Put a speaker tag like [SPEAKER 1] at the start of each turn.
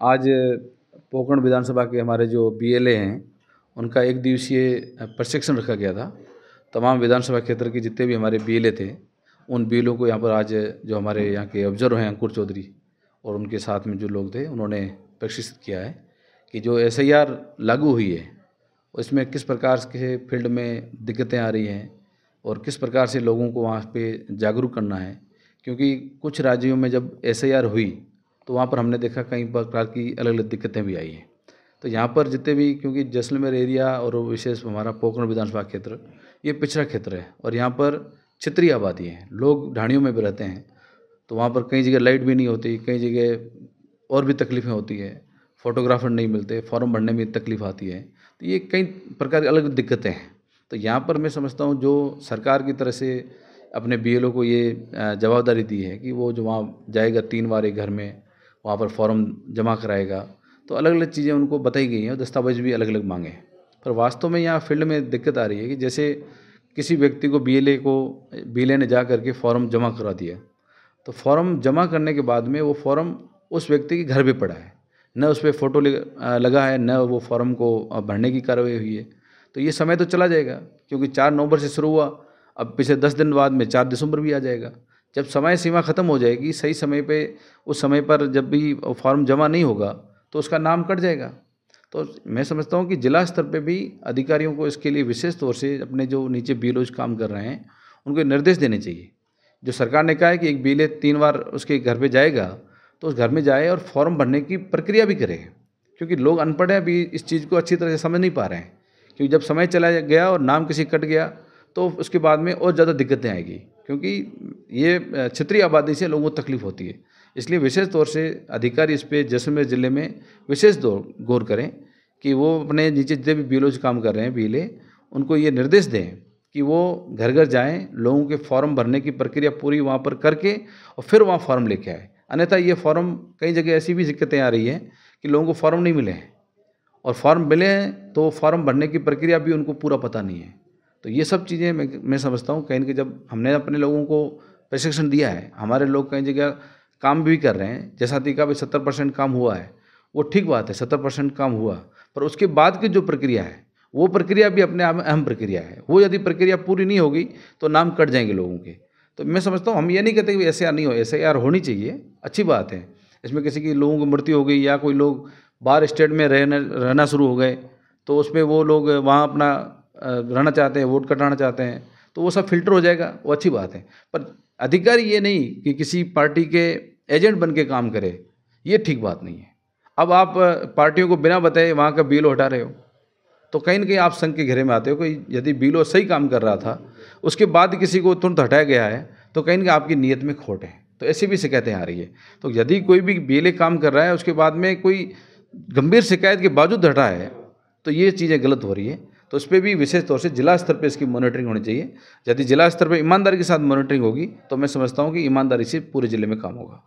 [SPEAKER 1] आज पोकरण विधानसभा के हमारे जो बीएलए हैं उनका एक दिवसीय प्रशिक्षण रखा गया था। तमाम विधानसभा क्षेत्र के जितने भी हमारे बीएलए थे उन बीएलओ को यहाँ पर आज जो हमारे यहाँ के ऑब्जर्वर हैं अंकुर चौधरी और उनके साथ में जो लोग थे उन्होंने प्रशिक्षित किया है कि जो एसआईआर लागू हुई है उसमें किस प्रकार के फील्ड में दिक्कतें आ रही हैं और किस प्रकार से लोगों को वहाँ पे जागरूक करना है। क्योंकि कुछ राज्यों में जब एसआईआर हुई तो वहाँ पर हमने देखा कई प्रकार की अलग अलग दिक्कतें भी आई हैं। तो यहाँ पर जितने भी, क्योंकि जैसलमेर एरिया और विशेष हमारा पोकरण विधानसभा क्षेत्र ये पिछड़ा क्षेत्र है और यहाँ पर क्षेत्रीय आबादी है, लोग ढाणियों में भी रहते हैं। तो वहाँ पर कई जगह लाइट भी नहीं होती, कई जगह और भी तकलीफ़ें होती है, फोटोग्राफर नहीं मिलते, फॉर्म भरने में तकलीफ आती है। तो ये कई प्रकार की अलग दिक्कतें हैं। तो यहाँ पर मैं समझता हूँ जो सरकार की तरह से अपने बीएलओ को ये जवाबदारी दी है कि वो जो वहाँ जाएगा 3 बार एक घर में वहाँ पर फॉर्म जमा कराएगा, तो अलग अलग चीज़ें उनको बताई गई हैं और दस्तावेज भी अलग अलग मांगे हैं। पर वास्तव में यहाँ फील्ड में दिक्कत आ रही है कि जैसे किसी व्यक्ति को बीएलए ने जा करके फॉर्म जमा करा दिया, तो फॉर्म जमा करने के बाद में वो फॉर्म उस व्यक्ति के घर पे पड़ा है, न उस पर फ़ोटो लगा है, न वो फॉर्म को भरने की कार्रवाई हुई है। तो ये समय तो चला जाएगा, क्योंकि 4 नवंबर से शुरू हुआ, अब पिछले 10 दिन बाद में 4 दिसंबर भी आ जाएगा। जब समय सीमा ख़त्म हो जाएगी, सही समय पे उस समय पर जब भी फॉर्म जमा नहीं होगा तो उसका नाम कट जाएगा। तो मैं समझता हूँ कि जिला स्तर पे भी अधिकारियों को इसके लिए विशेष तौर से अपने जो नीचे बीएलओज काम कर रहे हैं उनको निर्देश देने चाहिए। जो सरकार ने कहा है कि एक बीएलए 3 बार उसके घर पे जाएगा, तो उस घर में जाए और फॉर्म भरने की प्रक्रिया भी करे, क्योंकि लोग अनपढ़ हैं, अभी इस चीज़ को अच्छी तरह से समझ नहीं पा रहे हैं। क्योंकि जब समय चला गया और नाम किसी कट गया तो उसके बाद में और ज़्यादा दिक्कतें आएगी, क्योंकि ये क्षेत्रीय आबादी से लोगों को तकलीफ होती है। इसलिए विशेष तौर से अधिकारी इस पर जैसलमेर ज़िले में विशेष गौर करें कि वो अपने नीचे जितने भी बीएलओज काम कर रहे हैं बीएलए, उनको ये निर्देश दें कि वो घर घर जाएँ, लोगों के फॉर्म भरने की प्रक्रिया पूरी वहाँ पर करके और फिर वहाँ फॉर्म लेके आए। अन्यथा ये फॉर्म, कई जगह ऐसी भी दिक्कतें आ रही हैं कि लोगों को फॉर्म नहीं मिले हैं, और फॉर्म मिले हैं तो फॉर्म भरने की प्रक्रिया भी उनको पूरा पता नहीं है। तो ये सब चीज़ें मैं समझता हूँ कहीं न कहीं जब हमने अपने लोगों को प्रशिक्षण दिया है, हमारे लोग कई जगह काम भी कर रहे हैं। जैसा कि कहा 70% काम हुआ है, वो ठीक बात है, 70% काम हुआ, पर उसके बाद की जो प्रक्रिया है वो प्रक्रिया भी अपने आप में अहम प्रक्रिया है। वो यदि प्रक्रिया पूरी नहीं होगी तो नाम कट जाएंगे लोगों के। तो मैं समझता हूँ, हम ये नहीं कहते कि एसआईआर नहीं हो, एसआईआर होनी चाहिए, अच्छी बात है। इसमें किसी की लोगों की मृत्यु हो गई या कोई लोग बाहर स्टेट में रहना शुरू हो गए, तो उसमें वो लोग वहाँ अपना रहना चाहते हैं, वोट कटाना चाहते हैं, तो वो सब फिल्टर हो जाएगा, वो अच्छी बात है। पर अधिकारी ये नहीं कि किसी पार्टी के एजेंट बन के काम करे, ये ठीक बात नहीं है। अब आप पार्टियों को बिना बताए वहाँ का बीएलओ हटा रहे हो, तो कहीं न कहीं आप संघ के घेरे में आते हो। कोई यदि बीएलओ सही काम कर रहा था, उसके बाद किसी को तुरंत हटाया गया है, तो कहीं न कहीं आपकी नीयत में खोट है। तो ऐसी भी शिकायतें आ रही है। तो यदि कोई भी बीएलए काम कर रहा है, उसके बाद में कोई गंभीर शिकायत के बावजूद हटा है, तो ये चीज़ें गलत हो रही है। तो इस पर भी विशेष तौर से जिला स्तर पे इसकी मॉनिटरिंग होनी चाहिए। यदि जिला स्तर पे ईमानदारी के साथ मॉनिटरिंग होगी तो मैं समझता हूँ कि ईमानदारी से पूरे ज़िले में काम होगा।